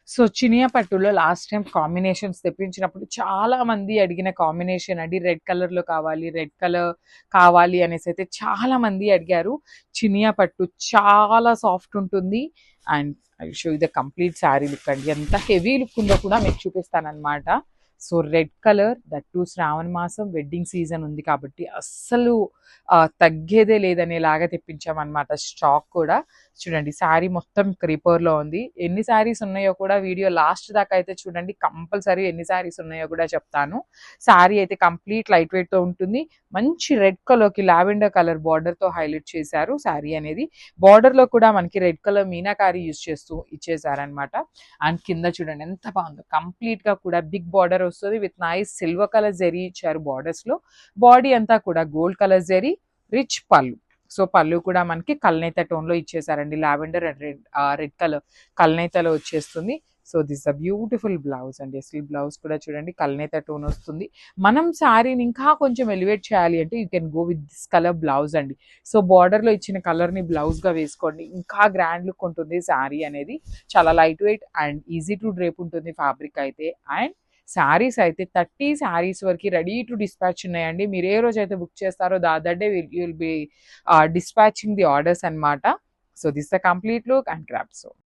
So Chiniya పట్టులో last time combinations తెప్పించినప్పుడు చాలా మంది అడిగిన కాంబినేషన్ అండి. రెడ్ కలర్‌లో కావాలి, రెడ్ కలర్ కావాలి అనేసి అయితే చాలా మంది అడిగారు. చినియా పట్టు చాలా సాఫ్ట్ ఉంటుంది. And I will show you the complete sari look అండి. ఎంత హెవీ లుక్ ఉందో కూడా మీకు చూపిస్తానన్నమాట. So red colour that too శ్రావణ మాసం వెడ్డింగ్ సీజన్ ఉంది కాబట్టి అస్సలు తగ్గేదే లేదనేలాగా తెప్పించామన్నమాట స్టాక్ కూడా. చూడండి శారీ మొత్తం క్రీపర్‌లో ఉంది. ఎన్ని శారీస్ ఉన్నాయో కూడా వీడియో లాస్ట్ దాకా అయితే చూడండి. కంపల్సరీ ఎన్ని శారీస్ ఉన్నాయో కూడా చెప్తాను. శారీ అయితే కంప్లీట్ లైట్ వెయిట్‌తో ఉంటుంది. మంచి రెడ్ కలర్‌కి లావెండర్ కలర్ బార్డర్‌తో హైలైట్ చేశారు శారీ అనేది. బార్డర్‌లో కూడా మనకి రెడ్ కలర్ మీనాకారి యూజ్ చేస్తూ ఇచ్చేసారనమాట. అండ్ కింద చూడండి ఎంత బాగుందో. కంప్లీట్‌గా కూడా బిగ్ బార్డర్ వస్తది with nice silver colour zari ఇచ్చారు బార్డర్స్‌లో. బాడీ అంతా కూడా గోల్డ్ కలర్ జరీ, రిచ్ పళ్ళు. సో పళ్ళు కూడా మనకి కల్నేత టోన్‌లో ఇచ్చేసారండి. లావెండర్ అండ్ రెడ్ కలర్ కల్నేతలో వచ్చేస్తుంది. So this a beautiful blouse అండి. అసలు బ్లౌజ్ కూడా చూడండి కల్నేత టోన్ వస్తుంది. మనం శారీని ఇంకా కొంచెం ఎలివేట్ చేయాలి అంటే you can go with this colour blouse అండి. సో బార్డర్‌లో ఇచ్చిన కలర్‌ని బ్లౌజ్‌గా వేసుకోండి. ఇంకా గ్రాండ్ లుక్ ఉంటుంది శారీ అనేది. చాలా light weight and easy to drape ఉంటుంది ఫ్యాబ్రిక్ అయితే. అండ్ శారీస్ అయితే 30 శారీస్ వరకు రెడీ టు డిస్పాచ్ ఉన్నాయండి. మీరు ఏ రోజైతే బుక్ చేస్తారో that day you will be dispatching the orders అన్నమాట. So this the complete look and craft. So